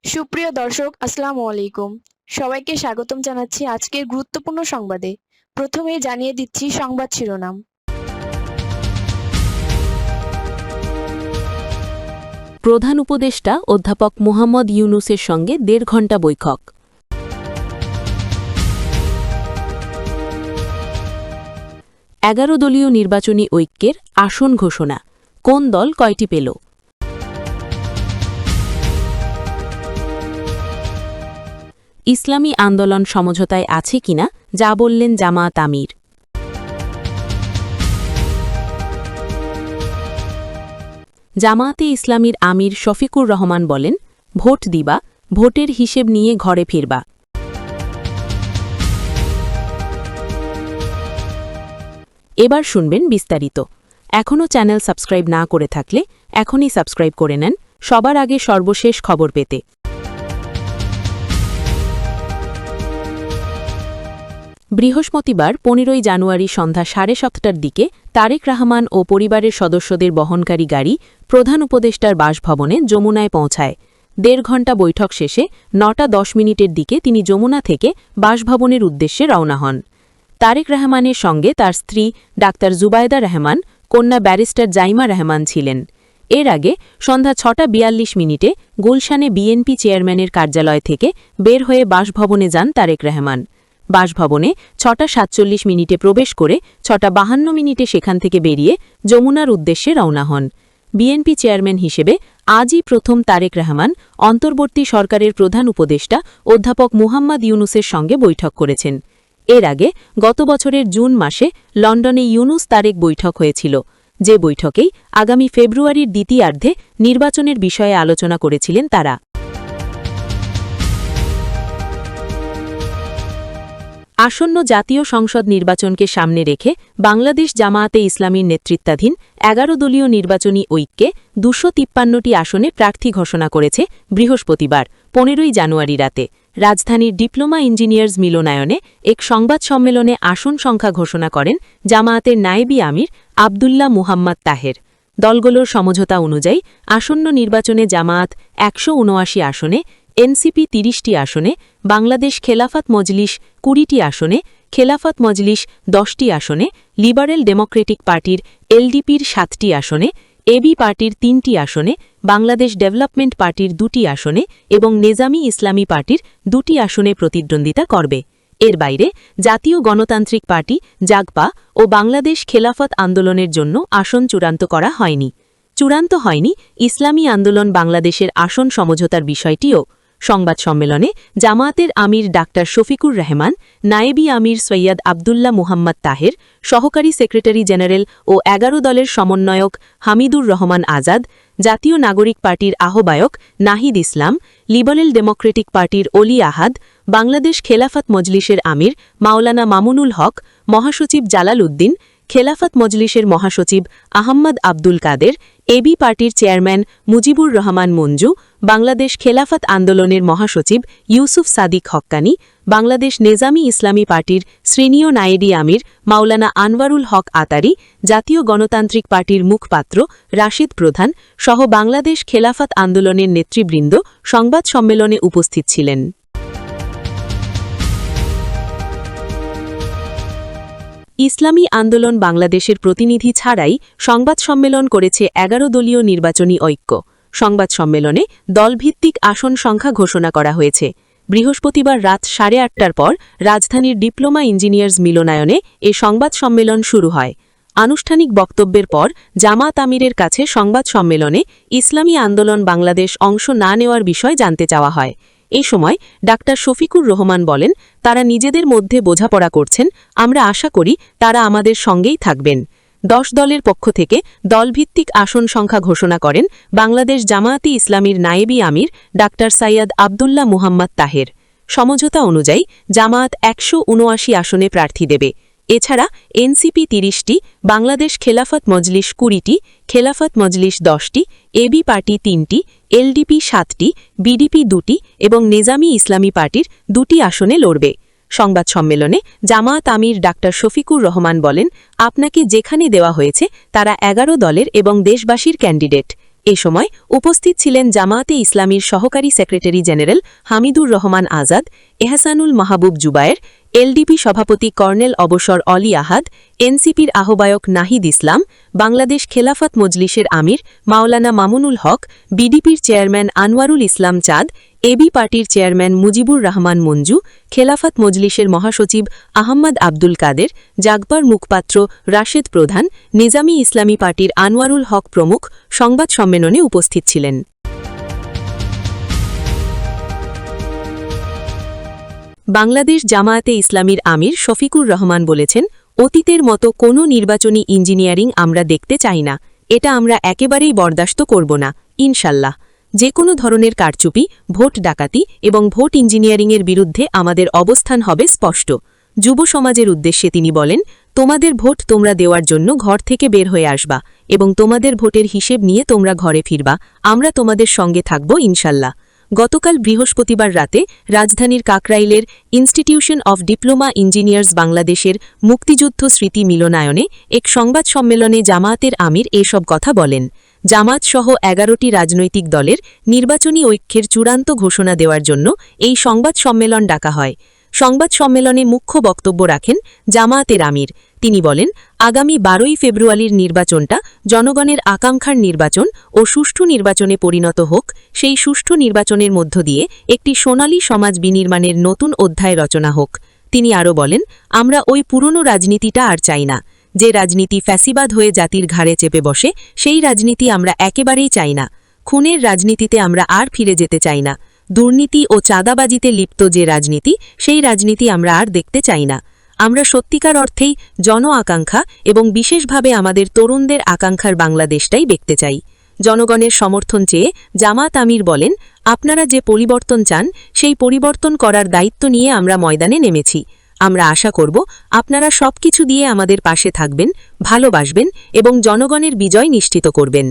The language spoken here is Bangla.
সুপ্রিয় দর্শক, আসসালামু আলাইকুম। সবাইকে স্বাগতম জানাচ্ছি আজকের গুরুত্বপূর্ণ সংবাদে। প্রথমেই জানিয়ে দিচ্ছি সংবাদ শিরোনাম। প্রধান উপদেষ্টা অধ্যাপক মোহাম্মদ ইউনূসের সঙ্গে ১.৫ ঘণ্টা বৈঠক। ১১ দলীয় নির্বাচনী ঐক্যের আসন ঘোষণা, কোন দল কয়টি পেল? ইসলামী আন্দোলন সমঝোতায় আছে কিনা, যা বললেন জামায়াত আমির। জামায়াতে ইসলামীর আমির শফিকুর রহমান বলেন, ভোট দিবা, ভোটের হিসেব নিয়ে ঘরে ফিরবা। এবার শুনবেন বিস্তারিত। এখনও চ্যানেল সাবস্ক্রাইব না করে থাকলে এখনই সাবস্ক্রাইব করে নেন সবার আগে সর্বশেষ খবর পেতে। বৃহস্পতিবার ১৫ জানুয়ারি সন্ধ্যা ৭:৩০টার দিকে তারেক রহমান ও পরিবারের সদস্যদের বহনকারী গাড়ি প্রধান উপদেষ্টার বাসভবনে যমুনায় পৌঁছায়। ১.৫ ঘণ্টা বৈঠক শেষে ৯:১০ দিকে তিনি যমুনা থেকে বাসভবনের উদ্দেশ্যে রওনা হন। তারেক রহমানের সঙ্গে তার স্ত্রী ডাক্তার জুবায়দা রহমান, কন্যা ব্যারিস্টার জাইমা রহমান ছিলেন। এর আগে সন্ধ্যা ৬:৪২ গুলশানে বিএনপি চেয়ারম্যানের কার্যালয় থেকে বের হয়ে বাসভবনে যান তারেক রহমান। বাসভবনে ৬:৪৭ প্রবেশ করে ৬:৫২ সেখান থেকে বেরিয়ে যমুনার উদ্দেশ্যে রওনা হন। বিএনপি চেয়ারম্যান হিসেবে আজই প্রথম তারেক রহমান অন্তর্বর্তী সরকারের প্রধান উপদেষ্টা অধ্যাপক মোহাম্মদ ইউনূসের সঙ্গে বৈঠক করেছেন। এর আগে গত বছরের জুন মাসে লন্ডনে ইউনূস তারেক বৈঠক হয়েছিল, যে বৈঠকেই আগামী ফেব্রুয়ারির দ্বিতীয়ার্ধে নির্বাচনের বিষয়ে আলোচনা করেছিলেন তারা। আসন্ন জাতীয় সংসদ নির্বাচনকে সামনে রেখে বাংলাদেশ জামায়াতে ইসলামীর নেতৃত্বাধীন ১১ দলীয় নির্বাচনী ঐক্যে ২৫৩টি আসনে প্রার্থী ঘোষণা করেছে বৃহস্পতিবার ১৫ জানুয়ারি রাতে রাজধানীর ডিপ্লোমা ইঞ্জিনিয়ার্স মিলনায়নে এক সংবাদ সম্মেলনে আসন সংখ্যা ঘোষণা করেন জামায়াতের নায়েবি আমির আবদুল্লাহ মুহাম্মদ তাহের। দলগুলোর সমঝোতা অনুযায়ী আসন্ন নির্বাচনে জামায়াত ১৭৯ আসনে, এনসিপি ৩০টি আসনে, বাংলাদেশ খেলাফত মজলিস ২০টি আসনে, খেলাফত মজলিস ১০টি আসনে, লিবারেল ডেমোক্রেটিক পার্টির এলডিপির ৭টি আসনে, এবি পার্টির ৩টি আসনে, বাংলাদেশ ডেভেলপমেন্ট পার্টির ২টি আসনে এবং নেজামি ইসলামী পার্টির ২টি আসনে প্রতিদ্বন্দ্বিতা করবে। এর বাইরে জাতীয় গণতান্ত্রিক পার্টি জাগপা ও বাংলাদেশ খেলাফত আন্দোলনের জন্য আসন চূড়ান্ত করা হয়নি। চূড়ান্ত হয়নি ইসলামী আন্দোলন বাংলাদেশের আসন সমঝোতার বিষয়টিও। সংবাদ সম্মেলনে জামায়াতের আমির ডাক্তার শফিকুর রহমান, নায়েবি আমির সৈয়দ আবদুল্লাহ মুহাম্মদ তাহের, সহকারী সেক্রেটারি জেনারেল ও ১১ দলের সমন্বয়ক হামিদুর রহমান আজাদ, জাতীয় নাগরিক পার্টির আহ্বায়ক নাহিদ ইসলাম, লিবারেল ডেমোক্রেটিক পার্টির অলি আহাদ, বাংলাদেশ খেলাফত মজলিসের আমির মাওলানা মামুনুল হক, মহাসচিব জালাল উদ্দিন, খেলাফত মজলিসের মহাসচিব আহম্মদ আব্দুল কাদের, এবি পার্টির চেয়ারম্যান মুজিবুর রহমান মঞ্জু, বাংলাদেশ খেলাফত আন্দোলনের মহাসচিব ইউসুফ সাদিক হক্কানি, বাংলাদেশ নেজামি ইসলামী পার্টির শ্রেণীয় নায়েবি আমির মাওলানা আনওয়ারুল হক আতারি, জাতীয় গণতান্ত্রিক পার্টির মুখপাত্র রাশিদ প্রধান সহ বাংলাদেশ খেলাফত আন্দোলনের নেতৃবৃন্দ সংবাদ সম্মেলনে উপস্থিত ছিলেন। ইসলামী আন্দোলন বাংলাদেশের প্রতিনিধি ছাড়াই সংবাদ সম্মেলন করেছে ১১ দলীয় নির্বাচনী ঐক্য। সংবাদ সম্মেলনে দলভিত্তিক আসন সংখ্যা ঘোষণা করা হয়েছে। বৃহস্পতিবার রাত ৮:৩০টার পর রাজধানীর ডিপ্লোমা ইঞ্জিনিয়ার্স মিলনায়নে এ সংবাদ সম্মেলন শুরু হয়। আনুষ্ঠানিক বক্তব্যের পর জামায়াত আমিরের কাছে সংবাদ সম্মেলনে ইসলামী আন্দোলন বাংলাদেশ অংশ না নেওয়ার বিষয় জানতে চাওয়া হয়। এ সময় ডাক্তার শফিকুর রহমান বলেন, তারা নিজেদের মধ্যে বোঝাপড়া করছেন, আমরা আশা করি তারা আমাদের সঙ্গেই থাকবেন। ১০ দলের পক্ষ থেকে দলভিত্তিক আসন সংখ্যা ঘোষণা করেন বাংলাদেশ জামায়াতে ইসলামীর নায়েবি আমির ডাক্তার সৈয়দ আবদুল্লাহ মুহাম্মদ তাহের। সমঝোতা অনুযায়ী জামায়াত ১৭৯ আসনে প্রার্থী দেবে। এছাড়া এনসিপি ৩০টি, বাংলাদেশ খেলাফত মজলিস ২০টি, খেলাফত মজলিস ১০টি, এবি পার্টি ৩টি, এলডিপি ৭টি, বিডিপি ২টি এবং নেজামি ইসলামী পার্টির ২টি আসনে লড়বে। সংবাদ সম্মেলনে জামায়াত আমির ডাক্তার শফিকুর রহমান বলেন, আপনাকে যেখানে দেওয়া হয়েছে তারা ১১ দলের এবং দেশবাসীর ক্যান্ডিডেট। এ সময় উপস্থিত ছিলেন জামায়াতে ইসলামীর সহকারী সেক্রেটারি জেনারেল হামিদুর রহমান আজাদ, এহসানুল মাহবুব জুবায়ের, এলডিপি সভাপতি কর্নেল অবসর অলি আহাদ, এনসিপির আহ্বায়ক নাহিদ ইসলাম, বাংলাদেশ খেলাফত মজলিসের আমির মাওলানা মামুনুল হক, বিডিপির চেয়ারম্যান আনোয়ারুল ইসলাম চাঁদ, এবি পার্টির চেয়ারম্যান মুজিবুর রহমান মঞ্জু, খেলাফত মজলিসের মহাসচিব আহম্মদ আব্দুল কাদের, জাগবার মুখপাত্র রাশেদ প্রধান, নিজামী ইসলামী পার্টির আনোয়ারুল হক প্রমুখ সংবাদ সম্মেলনে উপস্থিত ছিলেন। বাংলাদেশ জামায়াতে ইসলামীর আমির শফিকুর রহমান বলেছেন, অতীতের মতো কোনো নির্বাচনী ইঞ্জিনিয়ারিং আমরা দেখতে চাই না, এটা আমরা একেবারেই বরদাস্ত করব না, ইনশাল্লাহ। যে কোনো ধরনের কারচুপি, ভোট ডাকাতি এবং ভোট ইঞ্জিনিয়ারিংয়ের বিরুদ্ধে আমাদের অবস্থান হবে স্পষ্ট। যুব সমাজের উদ্দেশ্যে তিনি বলেন, তোমাদের ভোট তোমরা দেওয়ার জন্য ঘর থেকে বের হয়ে আসবা এবং তোমাদের ভোটের হিসেব নিয়ে তোমরা ঘরে ফিরবা, আমরা তোমাদের সঙ্গে থাকব ইনশাল্লাহ। গতকাল বৃহস্পতিবার রাতে রাজধানীর কাকরাইলের ইনস্টিটিউশন অফ ডিপ্লোমা ইঞ্জিনিয়ার্স বাংলাদেশের মুক্তিযুদ্ধ স্মৃতি মিলনায়নে এক সংবাদ সম্মেলনে জামায়াতের আমির এসব কথা বলেন। জামায়াতসহ ১১টি রাজনৈতিক দলের নির্বাচনী ঐক্যের চূড়ান্ত ঘোষণা দেওয়ার জন্য এই সংবাদ সম্মেলন ডাকা হয়। সংবাদ সম্মেলনে মুখ্য বক্তব্য রাখেন জামায়াতের আমির। তিনি বলেন, আগামী ১২ই ফেব্রুয়ারির নির্বাচনটা জনগণের আকাঙ্ক্ষার নির্বাচন ও সুষ্ঠু নির্বাচনে পরিণত হোক, সেই সুষ্ঠু নির্বাচনের মধ্য দিয়ে একটি সোনালী সমাজ বিনির্মাণের নতুন অধ্যায় রচনা হোক। তিনি আরও বলেন, আমরা ওই পুরনো রাজনীতিটা আর চাই না, যে রাজনীতি ফ্যাসিবাদ হয়ে জাতির ঘাড়ে চেপে বসে, সেই রাজনীতি আমরা একেবারেই চাই না। খুনের রাজনীতিতে আমরা আর ফিরে যেতে চাই না। দুর্নীতি ও চাঁদাবাজিতে লিপ্ত যে রাজনীতি, সেই রাজনীতি আমরা আর দেখতে চাই না। আমরা সত্যিকার অর্থেই জন আকাঙ্ক্ষা এবং বিশেষভাবে আমাদের তরুণদের আকাঙ্ক্ষার বাংলাদেশটাই দেখতে চাই। জনগণের সমর্থন চেয়ে জামাত আমির বলেন, আপনারা যে পরিবর্তন চান, সেই পরিবর্তন করার দায়িত্ব নিয়ে আমরা ময়দানে নেমেছি। আমরা আশা করব আপনারা সবকিছু দিয়ে আমাদের পাশে থাকবেন, ভালোবাসবেন এবং জনগণের বিজয় নিশ্চিত করবেন।